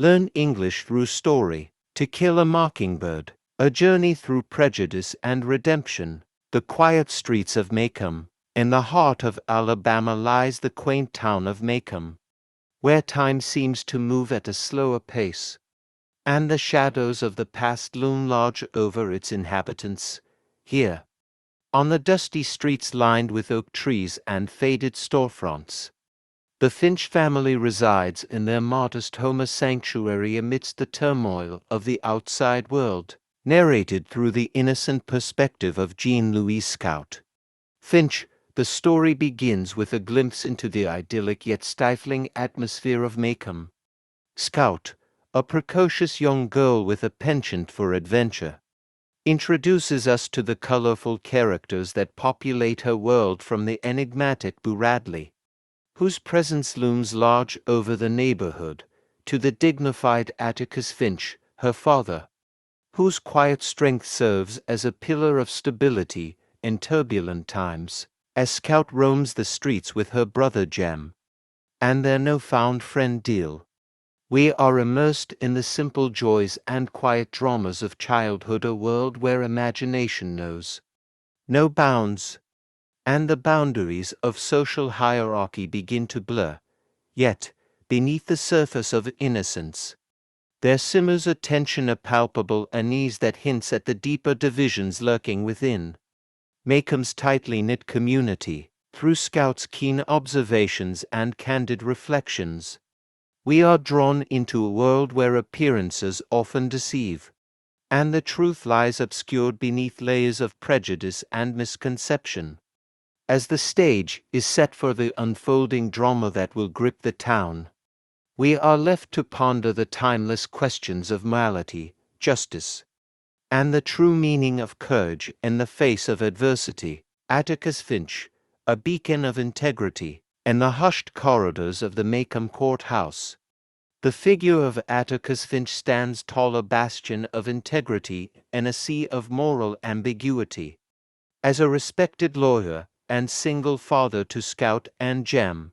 Learn English through story. To Kill a Mockingbird. A Journey Through Prejudice and Redemption. The quiet streets of Maycomb. In the heart of Alabama lies the quaint town of Maycomb, where time seems to move at a slower pace, and the shadows of the past loom large over its inhabitants. Here, on the dusty streets lined with oak trees and faded storefronts, the Finch family resides in their modest home, a sanctuary amidst the turmoil of the outside world, narrated through the innocent perspective of Jean-Louis Scout. Finch. The story begins with a glimpse into the idyllic yet stifling atmosphere of Maycomb. Scout, a precocious young girl with a penchant for adventure, introduces us to the colorful characters that populate her world, from the enigmatic Boo Radley, whose presence looms large over the neighborhood, to the dignified Atticus Finch, her father, whose quiet strength serves as a pillar of stability in turbulent times. As Scout roams the streets with her brother Jem and their no-found friend Deal, we are immersed in the simple joys and quiet dramas of childhood, a world where imagination knows no bounds, and the boundaries of social hierarchy begin to blur. Yet, beneath the surface of innocence, there simmers a tension, a palpable unease that hints at the deeper divisions lurking within Maycomb's tightly knit community. Through Scout's keen observations and candid reflections, we are drawn into a world where appearances often deceive, and the truth lies obscured beneath layers of prejudice and misconception. As the stage is set for the unfolding drama that will grip the town, we are left to ponder the timeless questions of morality, justice, and the true meaning of courage in the face of adversity. Atticus Finch, a beacon of integrity, in the hushed corridors of the Maycomb courthouse. The figure of Atticus Finch stands tall, a bastion of integrity in a sea of moral ambiguity. As a respected lawyer and single father to Scout and Jem,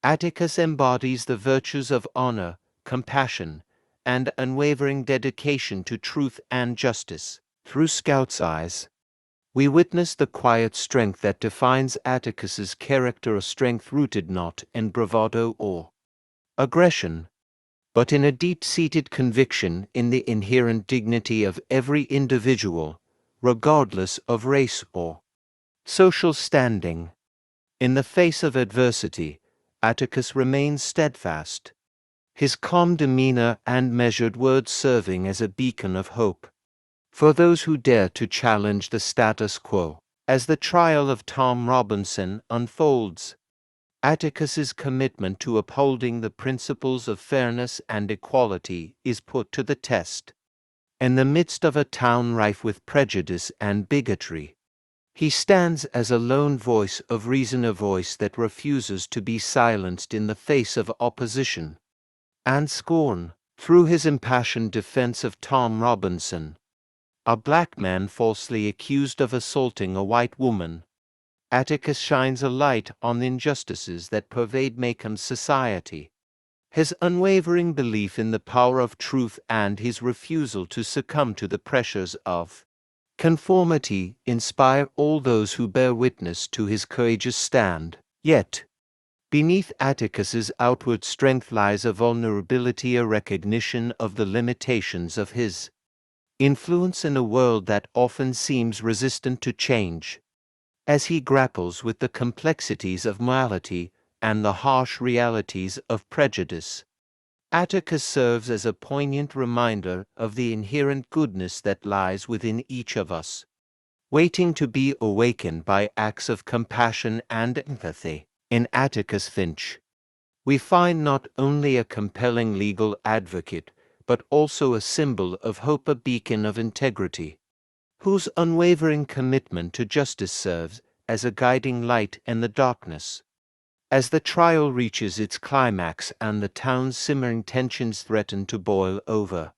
Atticus embodies the virtues of honor, compassion, and unwavering dedication to truth and justice. Through Scout's eyes, we witness the quiet strength that defines Atticus's character, a strength rooted not in bravado or aggression, but in a deep-seated conviction in the inherent dignity of every individual, regardless of race or social standing. In the face of adversity, Atticus remains steadfast, his calm demeanor and measured words serving as a beacon of hope for those who dare to challenge the status quo. As the trial of Tom Robinson unfolds, Atticus's commitment to upholding the principles of fairness and equality is put to the test. In the midst of a town rife with prejudice and bigotry, he stands as a lone voice of reason, a voice that refuses to be silenced in the face of opposition and scorn. Through his impassioned defense of Tom Robinson, a black man falsely accused of assaulting a white woman, Atticus shines a light on the injustices that pervade Maycomb's society. His unwavering belief in the power of truth and his refusal to succumb to the pressures of conformity inspire all those who bear witness to his courageous stand. Yet, beneath Atticus's outward strength lies a vulnerability, a recognition of the limitations of his influence in a world that often seems resistant to change. As he grapples with the complexities of morality and the harsh realities of prejudice, Atticus serves as a poignant reminder of the inherent goodness that lies within each of us, waiting to be awakened by acts of compassion and empathy. In Atticus Finch, we find not only a compelling legal advocate, but also a symbol of hope, a beacon of integrity, whose unwavering commitment to justice serves as a guiding light in the darkness. As the trial reaches its climax and the town's simmering tensions threaten to boil over,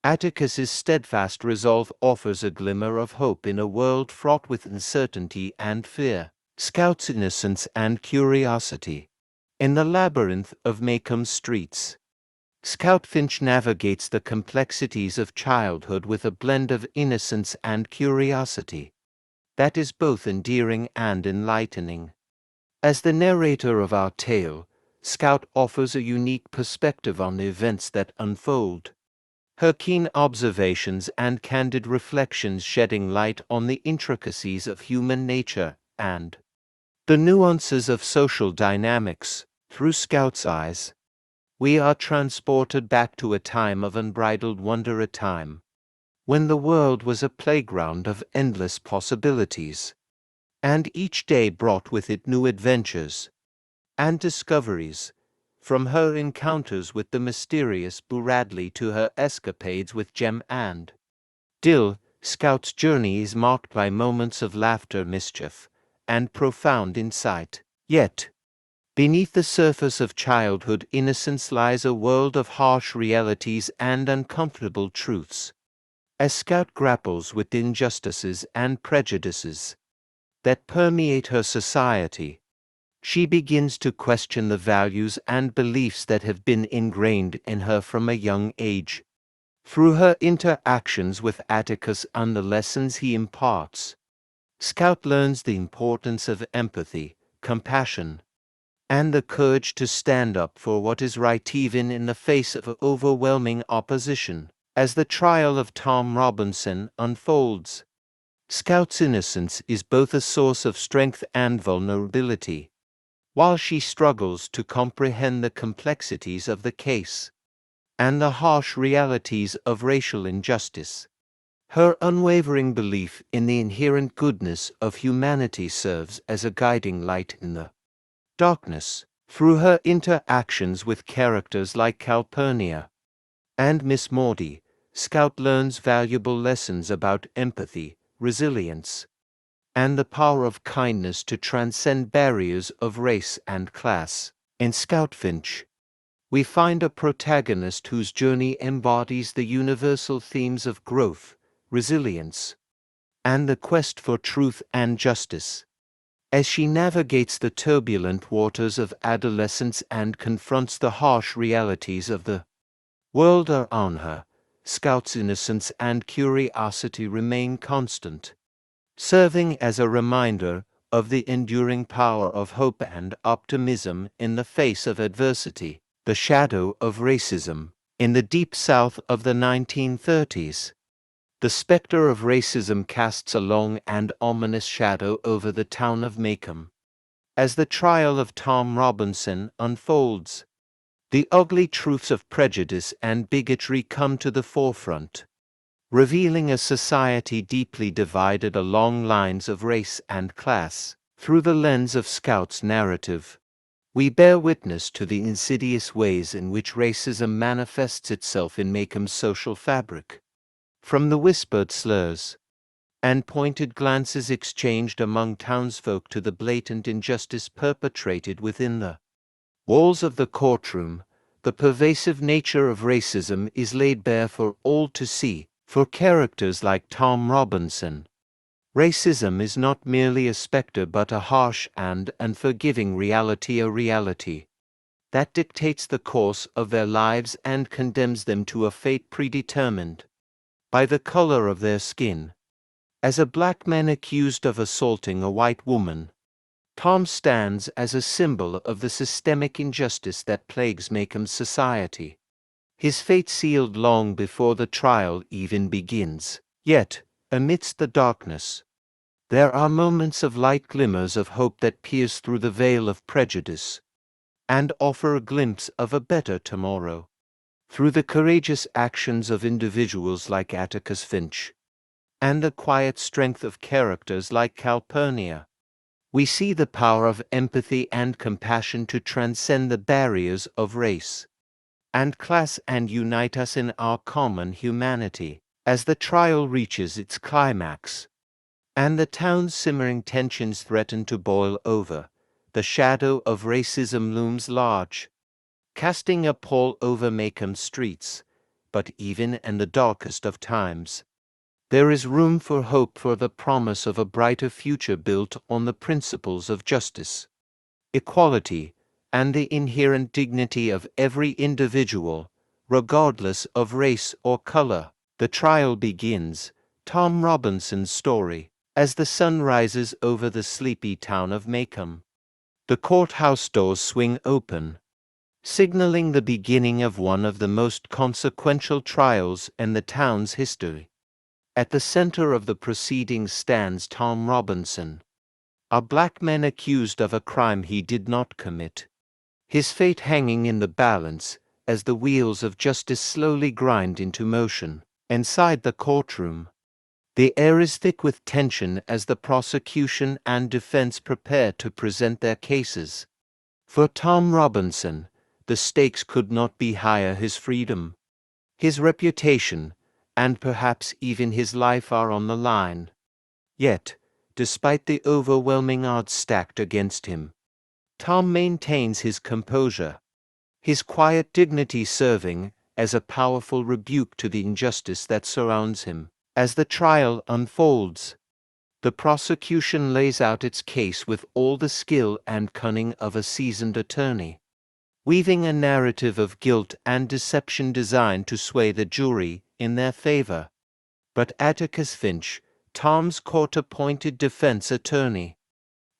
Atticus's steadfast resolve offers a glimmer of hope in a world fraught with uncertainty and fear. Scout's innocence and curiosity. In the labyrinth of Maycomb's streets, Scout Finch navigates the complexities of childhood with a blend of innocence and curiosity that is both endearing and enlightening. As the narrator of our tale, Scout offers a unique perspective on the events that unfold. Her keen observations and candid reflections shedding light on the intricacies of human nature and the nuances of social dynamics. Through Scout's eyes, we are transported back to a time of unbridled wonder, a time when the world was a playground of endless possibilities, and each day brought with it new adventures and discoveries, from her encounters with the mysterious Bradley to her escapades with Jem and Dill. Scout's journey is marked by moments of laughter, mischief, and profound insight. Yet, beneath the surface of childhood innocence lies a world of harsh realities and uncomfortable truths. As Scout grapples with injustices and prejudices that permeate her society, she begins to question the values and beliefs that have been ingrained in her from a young age. Through her interactions with Atticus and the lessons he imparts, Scout learns the importance of empathy, compassion, and the courage to stand up for what is right even in the face of overwhelming opposition. As the trial of Tom Robinson unfolds, Scout's innocence is both a source of strength and vulnerability, while she struggles to comprehend the complexities of the case and the harsh realities of racial injustice. Her unwavering belief in the inherent goodness of humanity serves as a guiding light in the darkness. Through her interactions with characters like Calpurnia and Miss Maudie, Scout learns valuable lessons about empathy, resilience, and the power of kindness to transcend barriers of race and class. In Scout Finch, we find a protagonist whose journey embodies the universal themes of growth, resilience, and the quest for truth and justice. As she navigates the turbulent waters of adolescence and confronts the harsh realities of the world around her, Scout's innocence and curiosity remain constant, serving as a reminder of the enduring power of hope and optimism in the face of adversity. The shadow of racism. In the deep South of the 1930s, the specter of racism casts a long and ominous shadow over the town of Maycomb. As the trial of Tom Robinson unfolds, the ugly truths of prejudice and bigotry come to the forefront, revealing a society deeply divided along lines of race and class. Through the lens of Scout's narrative, we bear witness to the insidious ways in which racism manifests itself in Maycomb's social fabric. From the whispered slurs and pointed glances exchanged among townsfolk to the blatant injustice perpetrated within the walls of the courtroom, the pervasive nature of racism is laid bare for all to see. For characters like Tom Robinson, racism is not merely a specter but a harsh and unforgiving reality, a reality that dictates the course of their lives and condemns them to a fate predetermined by the color of their skin. As a black man accused of assaulting a white woman, Tom stands as a symbol of the systemic injustice that plagues Maycomb's society. His fate sealed long before the trial even begins. Yet, amidst the darkness, there are moments of light, glimmers of hope that pierce through the veil of prejudice and offer a glimpse of a better tomorrow. Through the courageous actions of individuals like Atticus Finch and the quiet strength of characters like Calpurnia, we see the power of empathy and compassion to transcend the barriers of race and class and unite us in our common humanity. As the trial reaches its climax, and the town's simmering tensions threaten to boil over, the shadow of racism looms large, casting a pall over Maycomb streets. But even in the darkest of times, there is room for hope, for the promise of a brighter future built on the principles of justice, equality, and the inherent dignity of every individual. regardless of race or color. The trial begins, Tom Robinson's story, as the sun rises over the sleepy town of Maycomb. The courthouse doors swing open, signaling the beginning of one of the most consequential trials in the town's history. At the center of the proceedings stands Tom Robinson, a black man accused of a crime he did not commit, his fate hanging in the balance as the wheels of justice slowly grind into motion. Inside the courtroom, the air is thick with tension as the prosecution and defense prepare to present their cases. For Tom Robinson, the stakes could not be higher. His freedom, his reputation, and perhaps even his life are on the line. Yet, despite the overwhelming odds stacked against him, Tom maintains his composure, his quiet dignity serving as a powerful rebuke to the injustice that surrounds him. As the trial unfolds, the prosecution lays out its case with all the skill and cunning of a seasoned attorney, weaving a narrative of guilt and deception designed to sway the jury in their favor. But Atticus Finch, Tom's court-appointed defense attorney,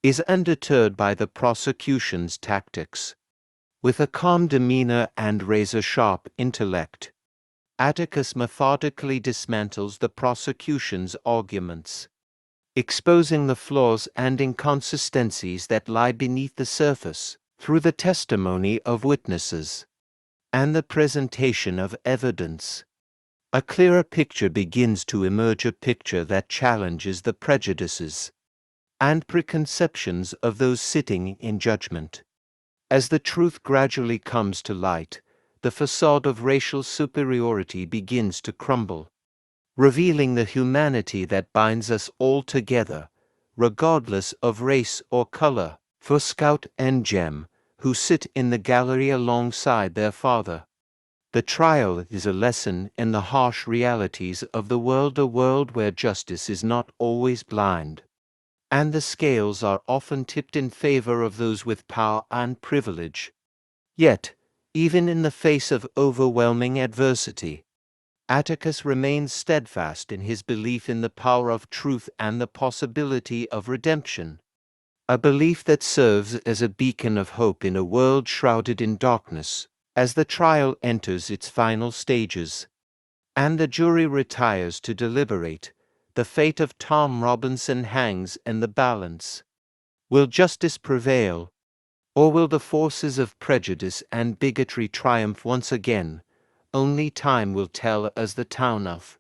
is undeterred by the prosecution's tactics. With a calm demeanor and razor-sharp intellect, Atticus methodically dismantles the prosecution's arguments, exposing the flaws and inconsistencies that lie beneath the surface. Through the testimony of witnesses and the presentation of evidence, a clearer picture begins to emerge, a picture that challenges the prejudices and preconceptions of those sitting in judgment. As the truth gradually comes to light, the facade of racial superiority begins to crumble, revealing the humanity that binds us all together, regardless of race or color. For Scout and Jem, who sit in the gallery alongside their father, the trial is a lesson in the harsh realities of the world, a world where justice is not always blind, and the scales are often tipped in favor of those with power and privilege. Yet, even in the face of overwhelming adversity, Atticus remains steadfast in his belief in the power of truth and the possibility of redemption, a belief that serves as a beacon of hope in a world shrouded in darkness. As the trial enters its final stages, and the jury retires to deliberate, the fate of Tom Robinson hangs in the balance. Will justice prevail, or will the forces of prejudice and bigotry triumph once again? Only time will tell. As the town of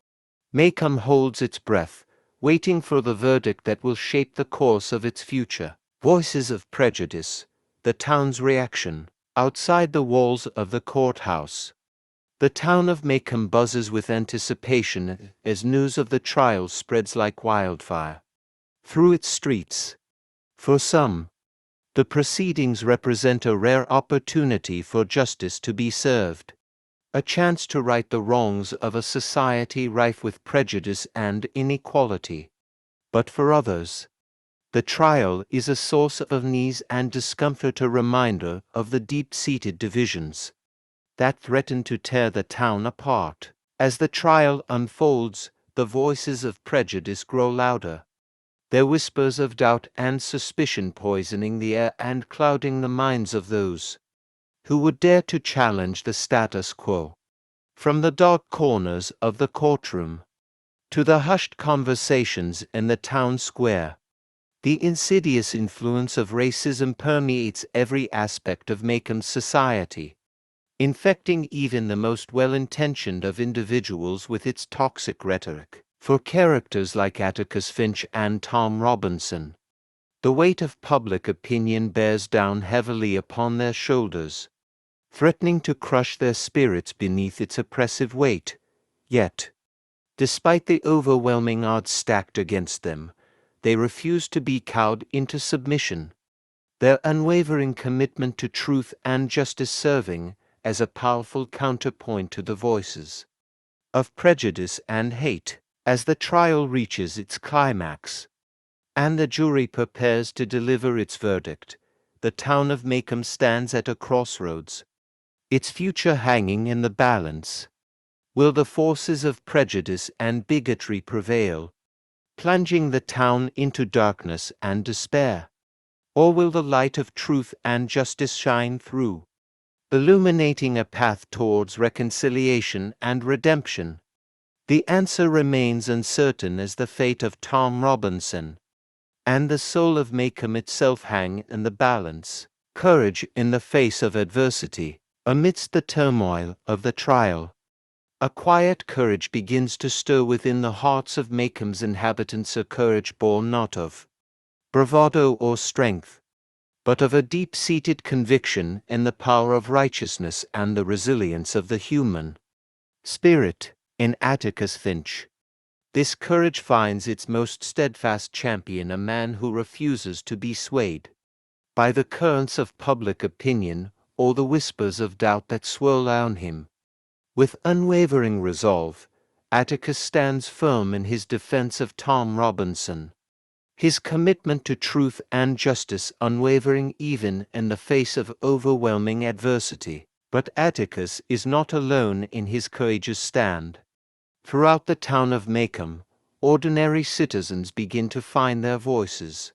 Maycomb holds its breath, waiting for the verdict that will shape the course of its future. Voices of prejudice, the town's reaction. Outside the walls of the courthouse, the town of Maycomb buzzes with anticipation as news of the trial spreads like wildfire through its streets. For some, the proceedings represent a rare opportunity for justice to be served, a chance to right the wrongs of a society rife with prejudice and inequality. But for others, the trial is a source of unease and discomfort, a reminder of the deep-seated divisions that threaten to tear the town apart. As the trial unfolds, the voices of prejudice grow louder, their whispers of doubt and suspicion poisoning the air and clouding the minds of those who would dare to challenge the status quo. From the dark corners of the courtroom to the hushed conversations in the town square, the insidious influence of racism permeates every aspect of Maycomb's society, infecting even the most well-intentioned of individuals with its toxic rhetoric. For characters like Atticus Finch and Tom Robinson, the weight of public opinion bears down heavily upon their shoulders, threatening to crush their spirits beneath its oppressive weight. Yet, despite the overwhelming odds stacked against them, they refuse to be cowed into submission, their unwavering commitment to truth and justice serving as a powerful counterpoint to the voices of prejudice and hate. As the trial reaches its climax, and the jury prepares to deliver its verdict, the town of Maycomb stands at a crossroads. its future hanging in the balance. Will the forces of prejudice and bigotry prevail, plunging the town into darkness and despair? Or will the light of truth and justice shine through, illuminating a path towards reconciliation and redemption? The answer remains uncertain as the fate of Tom Robinson and the soul of Maycomb itself hang in the balance. Courage in the face of adversity, amidst the turmoil of the trial. A quiet courage begins to stir within the hearts of Maycomb's inhabitants, a courage born not of bravado or strength, but of a deep-seated conviction in the power of righteousness and the resilience of the human spirit. In Atticus Finch, this courage finds its most steadfast champion, a man who refuses to be swayed by the currents of public opinion or the whispers of doubt that swirl around him. With unwavering resolve, Atticus stands firm in his defense of Tom Robinson, his commitment to truth and justice unwavering even in the face of overwhelming adversity. But Atticus is not alone in his courageous stand. Throughout the town of Maycomb, ordinary citizens begin to find their voices,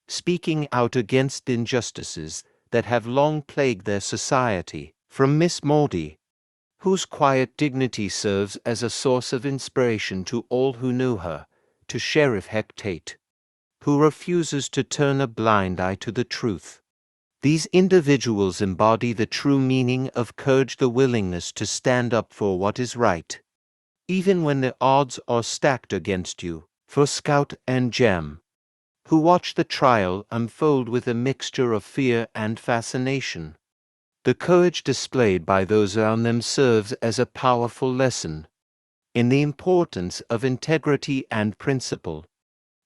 speaking out against injustices that have long plagued their society. From Miss Maudie, whose quiet dignity serves as a source of inspiration to all who know her, to Sheriff Hectate, who refuses to turn a blind eye to the truth. These individuals embody the true meaning of courage, the willingness to stand up for what is right, even when the odds are stacked against you. For Scout and Jem, who watch the trial unfold with a mixture of fear and fascination, the courage displayed by those around them serves as a powerful lesson in the importance of integrity and principle.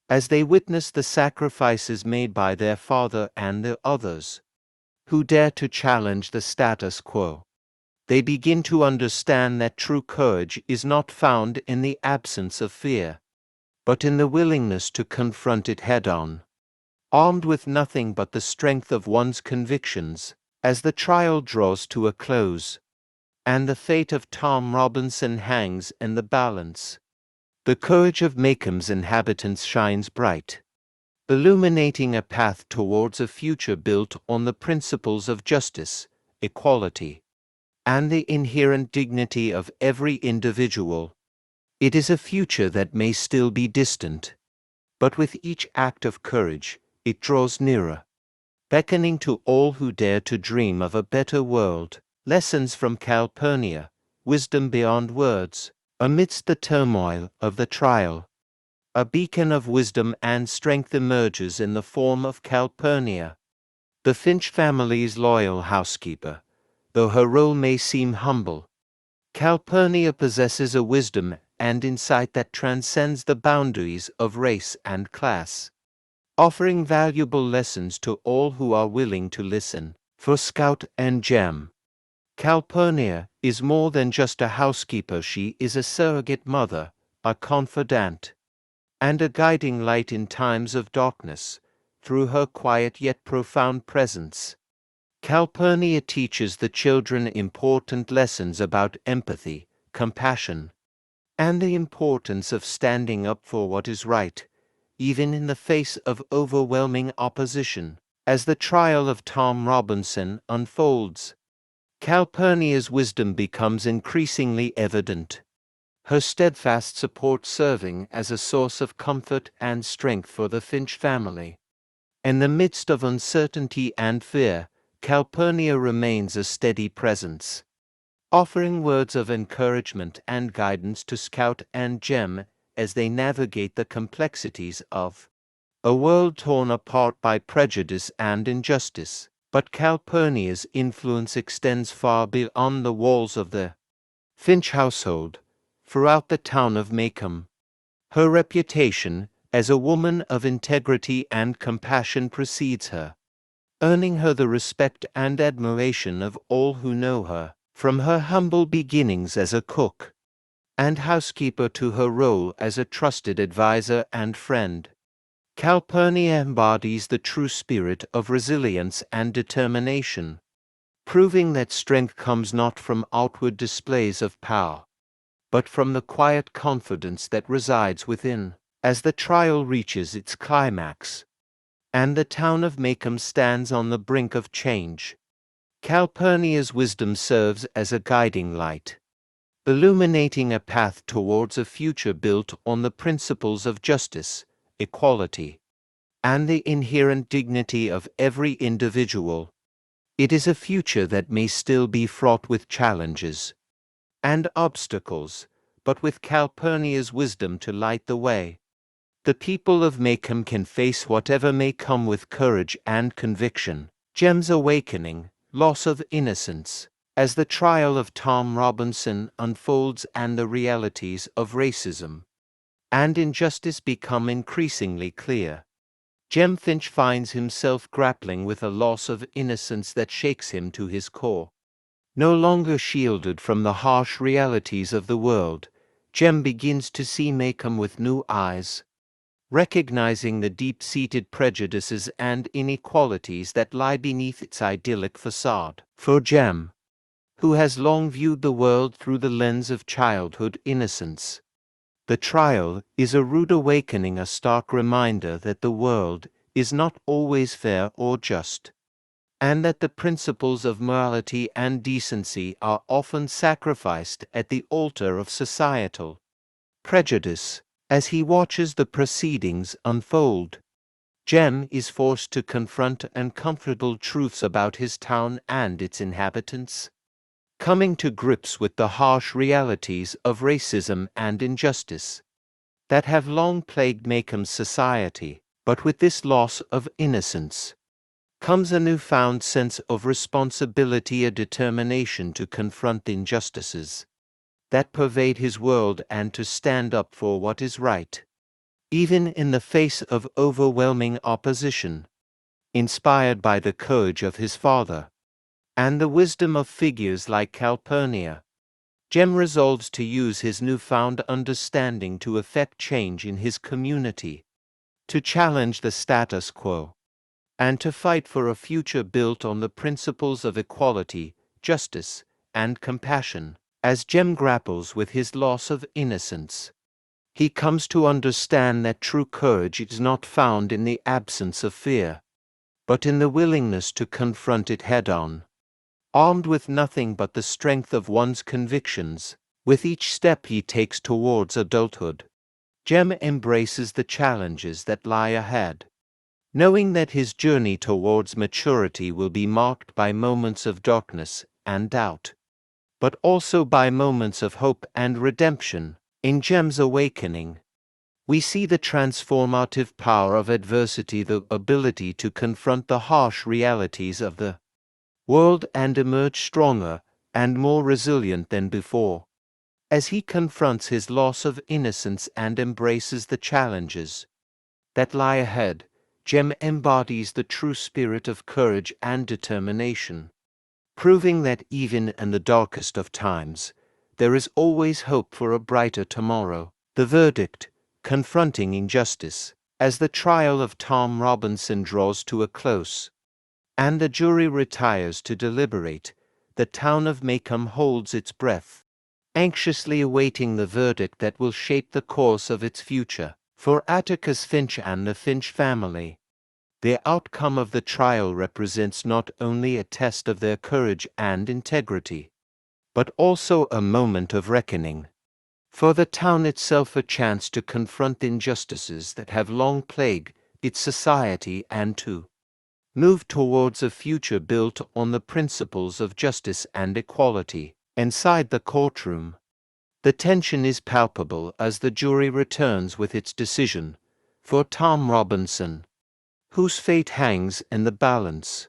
As they witness the sacrifices made by their father and the others who dare to challenge the status quo, they begin to understand that true courage is not found in the absence of fear, but in the willingness to confront it head-on, armed with nothing but the strength of one's convictions. As the trial draws to a close, and the fate of Tom Robinson hangs in the balance, the courage of Maycomb's inhabitants shines bright, illuminating a path towards a future built on the principles of justice, equality, and the inherent dignity of every individual. It is a future that may still be distant, but with each act of courage, it draws nearer, beckoning to all who dare to dream of a better world. Lessons from Calpurnia, wisdom beyond words. Amidst the turmoil of the trial, a beacon of wisdom and strength emerges in the form of Calpurnia, the Finch family's loyal housekeeper. Though her role may seem humble, Calpurnia possesses a wisdom and insight that transcends the boundaries of race and class, offering valuable lessons to all who are willing to listen. For Scout and Jem, Calpurnia is more than just a housekeeper. She is a surrogate mother, a confidant, and a guiding light in times of darkness. Through her quiet yet profound presence, Calpurnia teaches the children important lessons about empathy, compassion, and the importance of standing up for what is right, even in the face of overwhelming opposition. As the trial of Tom Robinson unfolds, Calpurnia's wisdom becomes increasingly evident, her steadfast support serving as a source of comfort and strength for the Finch family. In the midst of uncertainty and fear, Calpurnia remains a steady presence, offering words of encouragement and guidance to Scout and Jem as they navigate the complexities of a world torn apart by prejudice and injustice. But Calpurnia's influence extends far beyond the walls of the Finch household. Throughout the town of Maycomb, her reputation as a woman of integrity and compassion precedes her, earning her the respect and admiration of all who know her. From her humble beginnings as a cook and housekeeper to her role as a trusted advisor and friend, Calpurnia embodies the true spirit of resilience and determination. proving that strength comes not from outward displays of power, but from the quiet confidence that resides within. As the trial reaches its climax, and the town of Maycomb stands on the brink of change, Calpurnia's wisdom serves as a guiding light, illuminating a path towards a future built on the principles of justice, equality, and the inherent dignity of every individual. It is a future that may still be fraught with challenges and obstacles, but with Calpurnia's wisdom to light the way, the people of Maycomb can face whatever may come with courage and conviction. Jem's awakening, loss of innocence, as the trial of Tom Robinson unfolds and the realities of racism and injustice become increasingly clear, Jem Finch finds himself grappling with a loss of innocence that shakes him to his core. No longer shielded from the harsh realities of the world, Jem begins to see Maycomb with new eyes, recognizing the deep-seated prejudices and inequalities that lie beneath its idyllic facade. For Jem, who has long viewed the world through the lens of childhood innocence, the trial is a rude awakening, a stark reminder that the world is not always fair or just, and that the principles of morality and decency are often sacrificed at the altar of societal prejudice. As he watches the proceedings unfold, Jem is forced to confront uncomfortable truths about his town and its inhabitants, coming to grips with the harsh realities of racism and injustice that have long plagued Maycomb's society. But with this loss of innocence comes a newfound sense of responsibility, a determination to confront the injustices that pervade his world and to stand up for what is right, even in the face of overwhelming opposition. Inspired by the courage of his father and the wisdom of figures like Calpurnia, Jem resolves to use his newfound understanding to effect change in his community, to challenge the status quo, and to fight for a future built on the principles of equality, justice, and compassion. As Jem grapples with his loss of innocence, he comes to understand that true courage is not found in the absence of fear, but in the willingness to confront it head-on. Armed with nothing but the strength of one's convictions, with each step he takes towards adulthood, Jem embraces the challenges that lie ahead, knowing that his journey towards maturity will be marked by moments of darkness and doubt, but also by moments of hope and redemption. In Jem's awakening, we see the transformative power of adversity, the ability to confront the harsh realities of the world and emerge stronger and more resilient than before. As he confronts his loss of innocence and embraces the challenges that lie ahead, Jem embodies the true spirit of courage and determination, proving that even in the darkest of times, there is always hope for a brighter tomorrow. The verdict, confronting injustice, as the trial of Tom Robinson draws to a close, and the jury retires to deliberate, the town of Maycomb holds its breath, anxiously awaiting the verdict that will shape the course of its future. For Atticus Finch and the Finch family, the outcome of the trial represents not only a test of their courage and integrity, but also a moment of reckoning. For the town itself, a chance to confront injustices that have long plagued its society and to move towards a future built on the principles of justice and equality. Inside the courtroom, the tension is palpable as the jury returns with its decision for Tom Robinson, whose fate hangs in the balance.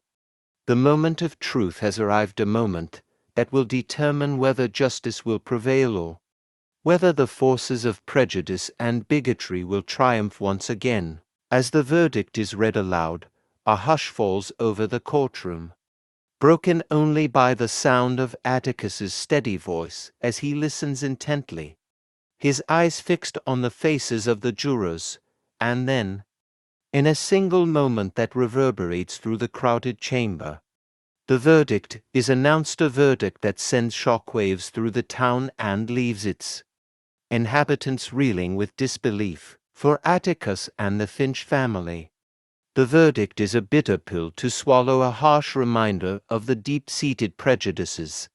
The moment of truth has arrived, a moment that will determine whether justice will prevail or whether the forces of prejudice and bigotry will triumph once again. As the verdict is read aloud, a hush falls over the courtroom, broken only by the sound of Atticus's steady voice as he listens intently, his eyes fixed on the faces of the jurors, and then, in a single moment that reverberates through the crowded chamber, The verdict is announced, a verdict that sends shockwaves through the town and leaves its inhabitants reeling with disbelief. For Atticus and the Finch family, the verdict is a bitter pill to swallow, a harsh reminder of the deep-seated prejudices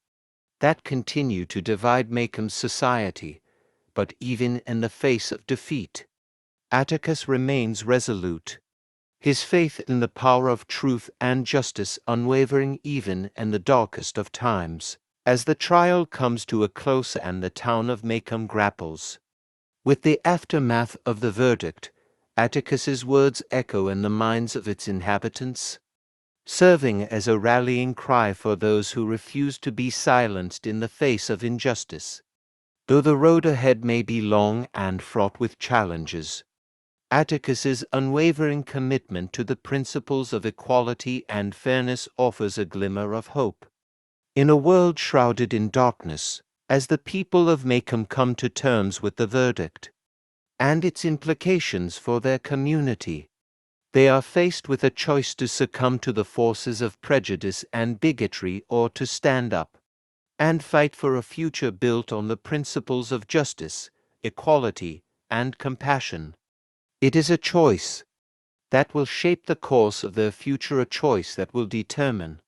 that continue to divide Maycomb's society. But even in the face of defeat, Atticus remains resolute, his faith in the power of truth and justice unwavering even in the darkest of times. As the trial comes to a close and the town of Maycomb grapples with the aftermath of the verdict, Atticus's words echo in the minds of its inhabitants, serving as a rallying cry for those who refuse to be silenced in the face of injustice. Though the road ahead may be long and fraught with challenges, Atticus's unwavering commitment to the principles of equality and fairness offers a glimmer of hope. In a world shrouded in darkness, as the people of Maycomb come to terms with the verdict and its implications for their community, they are faced with a choice: to succumb to the forces of prejudice and bigotry, or to stand up and fight for a future built on the principles of justice, equality, and compassion. It is a choice that will shape the course of their future, a choice that will determine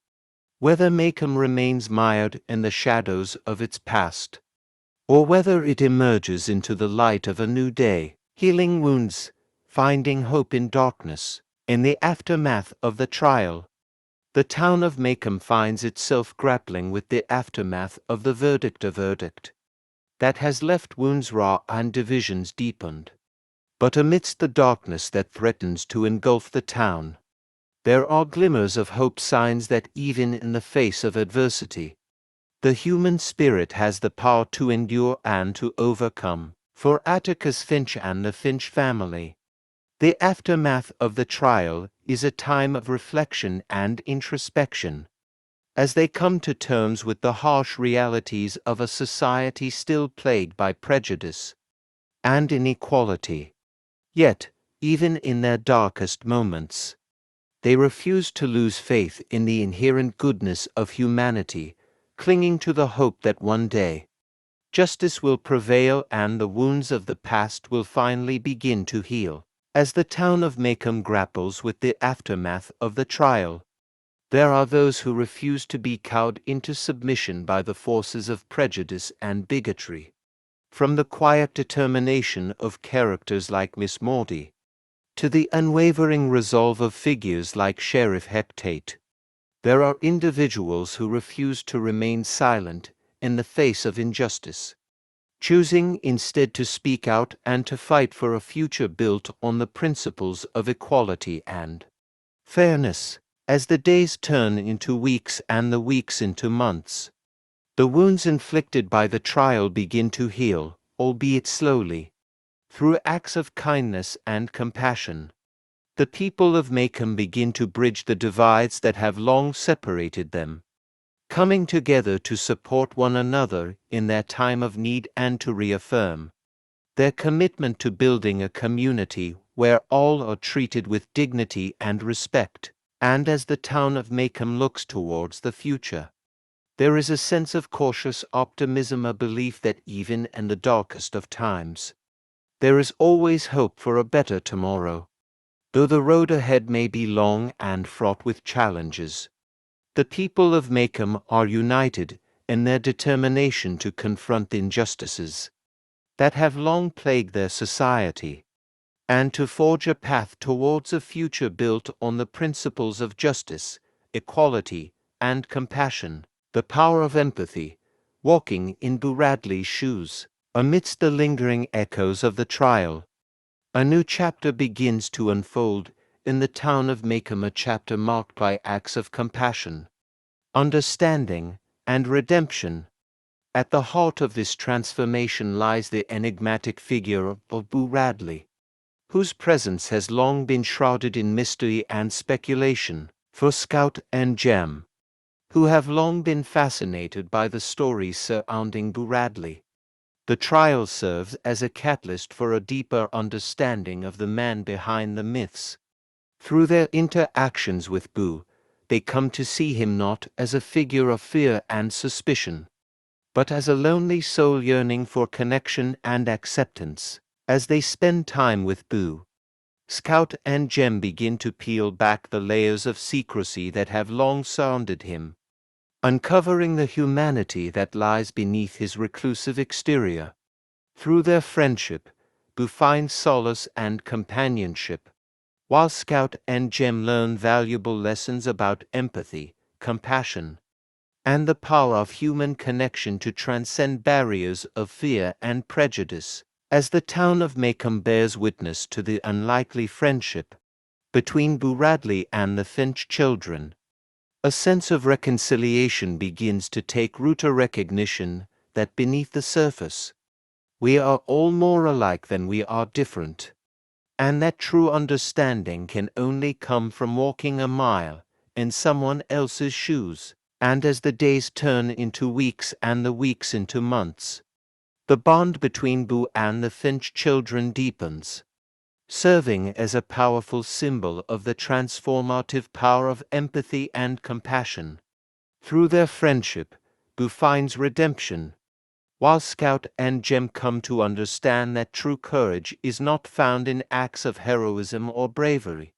whether Maycomb remains mired in the shadows of its past, or whether it emerges into the light of a new day, healing wounds, finding hope in darkness. In the aftermath of the trial, the town of Maycomb finds itself grappling with the aftermath of the verdict, a verdict that has left wounds raw and divisions deepened. But amidst the darkness that threatens to engulf the town, there are glimmers of hope, signs that even in the face of adversity, the human spirit has the power to endure and to overcome. For Atticus Finch and the Finch family, the aftermath of the trial is a time of reflection and introspection, as they come to terms with the harsh realities of a society still plagued by prejudice and inequality. Yet, even in their darkest moments, they refuse to lose faith in the inherent goodness of humanity, clinging to the hope that one day justice will prevail and the wounds of the past will finally begin to heal. As the town of Maycomb grapples with the aftermath of the trial, there are those who refuse to be cowed into submission by the forces of prejudice and bigotry. From the quiet determination of characters like Miss Maudie, to the unwavering resolve of figures like Sheriff Hecate, there are individuals who refuse to remain silent in the face of injustice, choosing instead to speak out and to fight for a future built on the principles of equality and fairness. As the days turn into weeks and the weeks into months, the wounds inflicted by the trial begin to heal, albeit slowly, through acts of kindness and compassion. The people of Maycomb begin to bridge the divides that have long separated them, coming together to support one another in their time of need and to reaffirm their commitment to building a community where all are treated with dignity and respect. And as the town of Maycomb looks towards the future, there is a sense of cautious optimism, a belief that even in the darkest of times, there is always hope for a better tomorrow. Though the road ahead may be long and fraught with challenges, the people of Maycomb are united in their determination to confront the injustices that have long plagued their society, and to forge a path towards a future built on the principles of justice, equality, and compassion. The power of empathy, walking in Boo Radley's shoes. Amidst the lingering echoes of the trial, a new chapter begins to unfold in the town of Maycomb, a chapter marked by acts of compassion, understanding, and redemption. At the heart of this transformation lies the enigmatic figure of Boo Radley, whose presence has long been shrouded in mystery and speculation. For Scout and Jem, who have long been fascinated by the stories surrounding Boo Radley, the trial serves as a catalyst for a deeper understanding of the man behind the myths. Through their interactions with Boo, they come to see him not as a figure of fear and suspicion, but as a lonely soul yearning for connection and acceptance. As they spend time with Boo, Scout and Jem begin to peel back the layers of secrecy that have long surrounded him, uncovering the humanity that lies beneath his reclusive exterior. Through their friendship, Boo finds solace and companionship, while Scout and Jem learn valuable lessons about empathy, compassion, and the power of human connection to transcend barriers of fear and prejudice. As the town of Maycomb bears witness to the unlikely friendship between Boo Radley and the Finch children, a sense of reconciliation begins to take root, a recognition that beneath the surface, we are all more alike than we are different, and that true understanding can only come from walking a mile in someone else's shoes. And as the days turn into weeks and the weeks into months, the bond between Boo and the Finch children deepens, serving as a powerful symbol of the transformative power of empathy and compassion. Through their friendship, Boo finds redemption, while Scout and Jem come to understand that true courage is not found in acts of heroism or bravery,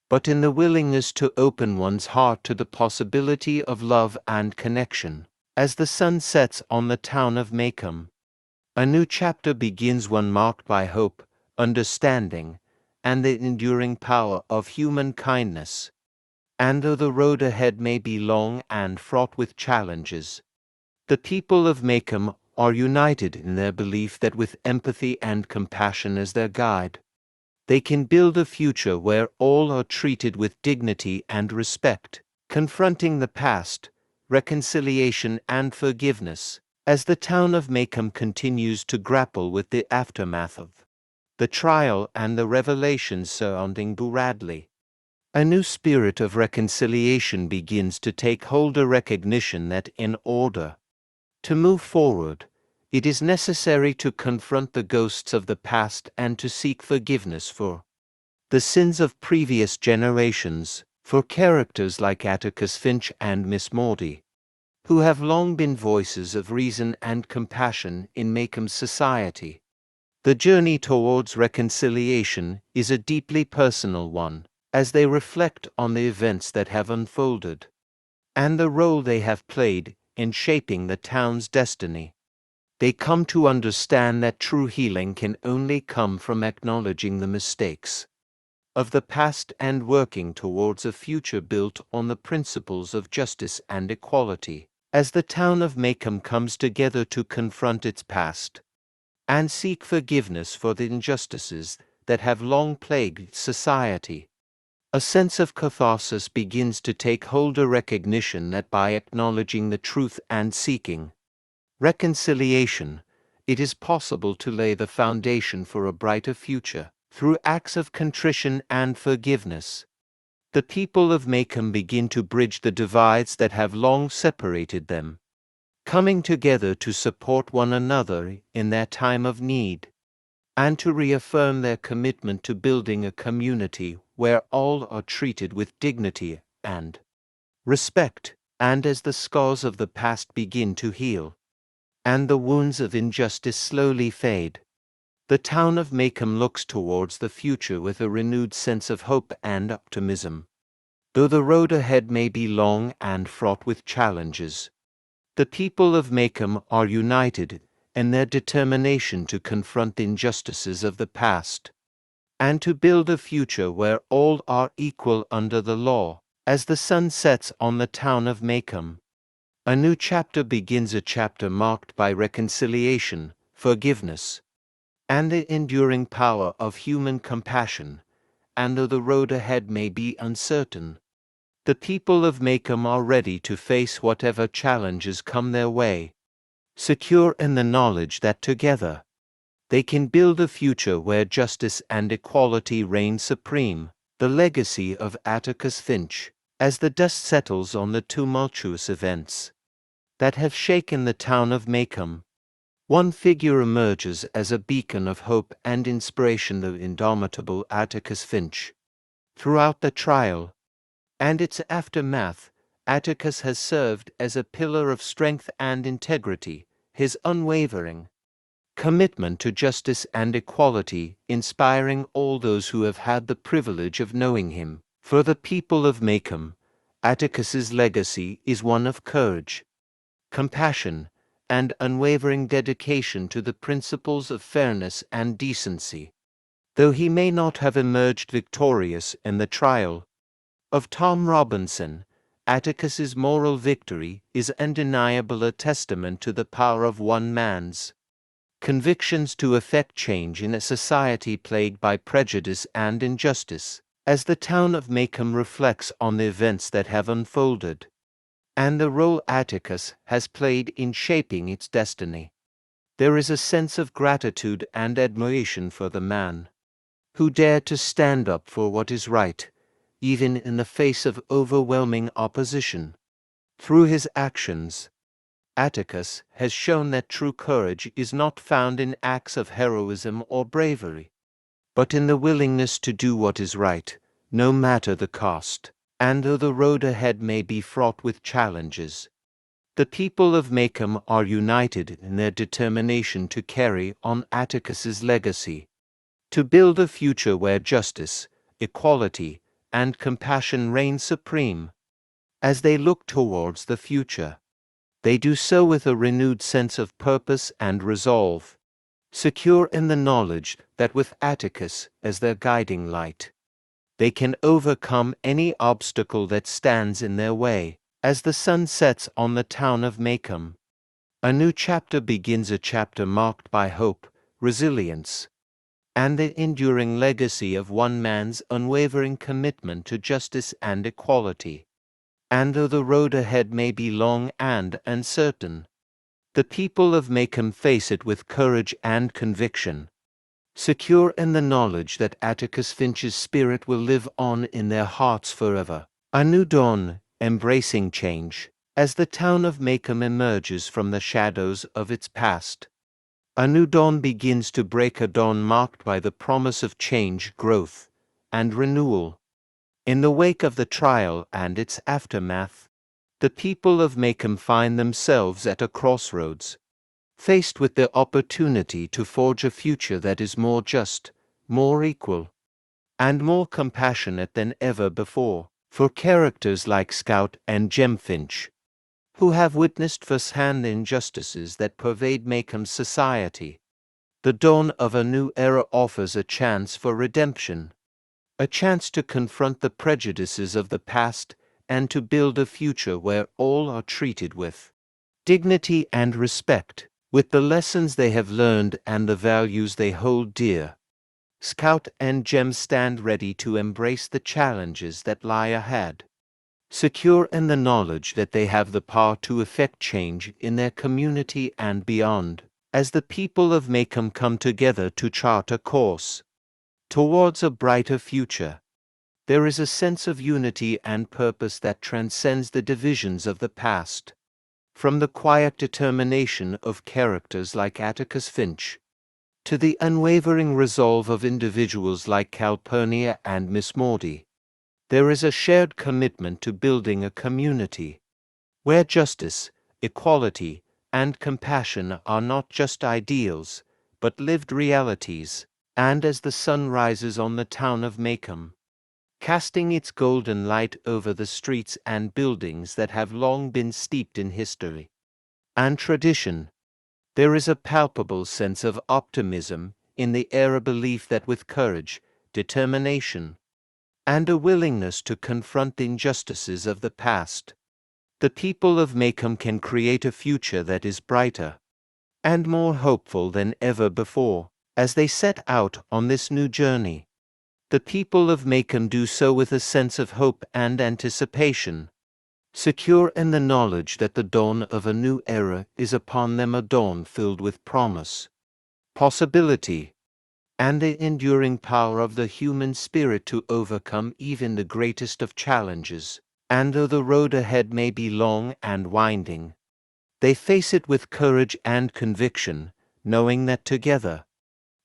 but in the willingness to open one's heart to the possibility of love and connection. As the sun sets on the town of Maycomb, a new chapter begins, one marked by hope, understanding, and the enduring power of human kindness. And though the road ahead may be long and fraught with challenges, the people of Maycomb are united in their belief that with empathy and compassion as their guide, they can build a future where all are treated with dignity and respect. Confronting the past, reconciliation and forgiveness. As the town of Maycomb continues to grapple with the aftermath of the trial and the revelations surrounding Boo Radley, a new spirit of reconciliation begins to take hold, a recognition that in order to move forward, it is necessary to confront the ghosts of the past and to seek forgiveness for the sins of previous generations. For characters like Atticus Finch and Miss Maudie, who have long been voices of reason and compassion in Maycomb's society, the journey towards reconciliation is a deeply personal one. As they reflect on the events that have unfolded and the role they have played in shaping the town's destiny, they come to understand that true healing can only come from acknowledging the mistakes of the past and working towards a future built on the principles of justice and equality. As the town of Maycomb comes together to confront its past and seek forgiveness for the injustices that have long plagued society, a sense of catharsis begins to take hold, a recognition that by acknowledging the truth and seeking reconciliation, it is possible to lay the foundation for a brighter future. Through acts of contrition and forgiveness, the people of Maycomb begin to bridge the divides that have long separated them, coming together to support one another in their time of need, and to reaffirm their commitment to building a community where all are treated with dignity and respect. And as the scars of the past begin to heal, and the wounds of injustice slowly fade, the town of Maycomb looks towards the future with a renewed sense of hope and optimism. Though the road ahead may be long and fraught with challenges, the people of Maycomb are united in their determination to confront the injustices of the past and to build a future where all are equal under the law. As the sun sets on the town of Maycomb, a new chapter begins, a chapter marked by reconciliation, forgiveness, and the enduring power of human compassion. And though the road ahead may be uncertain, the people of Maycomb are ready to face whatever challenges come their way, secure in the knowledge that together they can build a future where justice and equality reign supreme. The legacy of Atticus Finch. As the dust settles on the tumultuous events that have shaken the town of Maycomb, one figure emerges as a beacon of hope and inspiration: the indomitable Atticus Finch. Throughout the trial, and its aftermath, Atticus has served as a pillar of strength and integrity, his unwavering commitment to justice and equality inspiring all those who have had the privilege of knowing him. For the people of Maycomb, Atticus's legacy is one of courage, compassion, and unwavering dedication to the principles of fairness and decency. Though he may not have emerged victorious in the trial of Tom Robinson, Atticus's moral victory is undeniable, a testament to the power of one man's convictions to effect change in a society plagued by prejudice and injustice. As the town of Maycomb reflects on the events that have unfolded, and the role Atticus has played in shaping its destiny, there is a sense of gratitude and admiration for the man who dared to stand up for what is right, even in the face of overwhelming opposition. Through his actions, Atticus has shown that true courage is not found in acts of heroism or bravery, but in the willingness to do what is right, no matter the cost. And though the road ahead may be fraught with challenges, the people of Maycomb are united in their determination to carry on Atticus's legacy, to build a future where justice, equality, and compassion reign supreme. As they look towards the future, they do so with a renewed sense of purpose and resolve, secure in the knowledge that with Atticus as their guiding light, they can overcome any obstacle that stands in their way. As the sun sets on the town of Maycomb, a new chapter begins, a chapter marked by hope, resilience, and the enduring legacy of one man's unwavering commitment to justice and equality. And though the road ahead may be long and uncertain, the people of Maycomb face it with courage and conviction, secure in the knowledge that Atticus Finch's spirit will live on in their hearts forever. A new dawn, embracing change, as the town of Maycomb emerges from the shadows of its past. A new dawn begins to break, a dawn marked by the promise of change, growth, and renewal. In the wake of the trial and its aftermath, the people of Maycomb find themselves at a crossroads, faced with the opportunity to forge a future that is more just, more equal, and more compassionate than ever before. For characters like Scout and Jem Finch, who have witnessed firsthand the injustices that pervade Maycomb's society, the dawn of a new era offers a chance for redemption, a chance to confront the prejudices of the past and to build a future where all are treated with dignity and respect. With the lessons they have learned and the values they hold dear, Scout and Jem stand ready to embrace the challenges that lie ahead, secure in the knowledge that they have the power to effect change in their community and beyond. As the people of Maycomb come together to chart a course towards a brighter future, there is a sense of unity and purpose that transcends the divisions of the past. From the quiet determination of characters like Atticus Finch, to the unwavering resolve of individuals like Calpurnia and Miss Maudie, there is a shared commitment to building a community where justice, equality, and compassion are not just ideals, but lived realities. And as the sun rises on the town of Maycomb, casting its golden light over the streets and buildings that have long been steeped in history and tradition, there is a palpable sense of optimism in the air, a belief that with courage, determination, and a willingness to confront the injustices of the past, the people of Maycomb can create a future that is brighter and more hopeful than ever before. As they set out on this new journey, the people of Maycomb do so with a sense of hope and anticipation, secure in the knowledge that the dawn of a new era is upon them, a dawn filled with promise, possibility, and the enduring power of the human spirit to overcome even the greatest of challenges. And though the road ahead may be long and winding, they face it with courage and conviction, knowing that together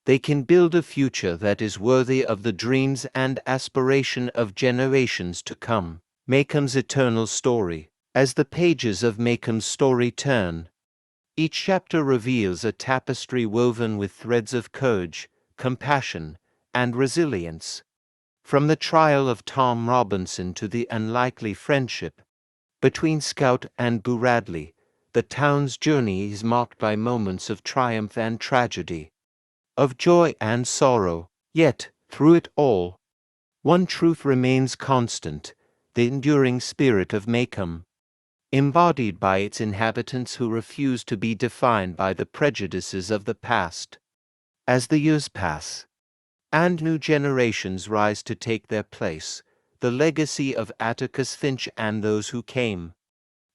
they can build a future that is worthy of the dreams and aspiration of generations to come. Maycomb's eternal story. As the pages of Maycomb's story turn, each chapter reveals a tapestry woven with threads of courage, compassion, and resilience. From the trial of Tom Robinson to the unlikely friendship between Scout and Boo Radley, the town's journey is marked by moments of triumph and tragedy, of joy and sorrow. Yet, through it all, one truth remains constant: the enduring spirit of Maycomb, embodied by its inhabitants who refuse to be defined by the prejudices of the past. As the years pass, and new generations rise to take their place, the legacy of Atticus Finch and those who came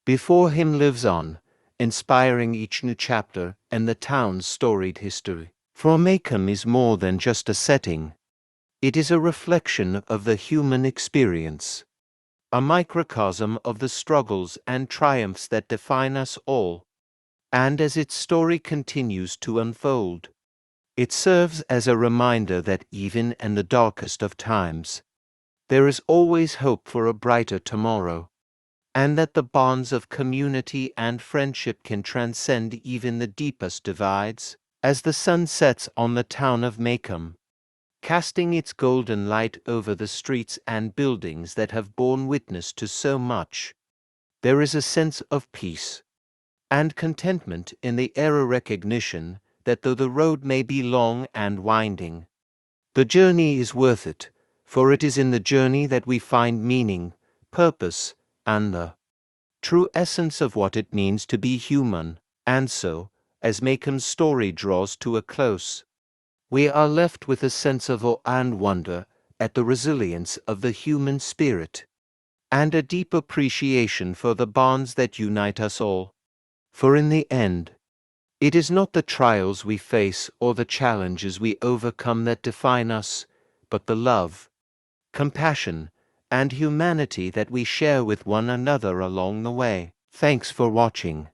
before him lives on, inspiring each new chapter in the town's storied history. For Maycomb is more than just a setting. It is a reflection of the human experience, a microcosm of the struggles and triumphs that define us all. And as its story continues to unfold, it serves as a reminder that even in the darkest of times, there is always hope for a brighter tomorrow, and that the bonds of community and friendship can transcend even the deepest divides. As the sun sets on the town of Maycomb, casting its golden light over the streets and buildings that have borne witness to so much, there is a sense of peace and contentment in the era recognition that though the road may be long and winding, the journey is worth it, for it is in the journey that we find meaning, purpose, and the true essence of what it means to be human. And so, as Maycomb's story draws to a close, we are left with a sense of awe and wonder at the resilience of the human spirit, and a deep appreciation for the bonds that unite us all. For in the end, it is not the trials we face or the challenges we overcome that define us, but the love, compassion, and humanity that we share with one another along the way. Thanks for watching.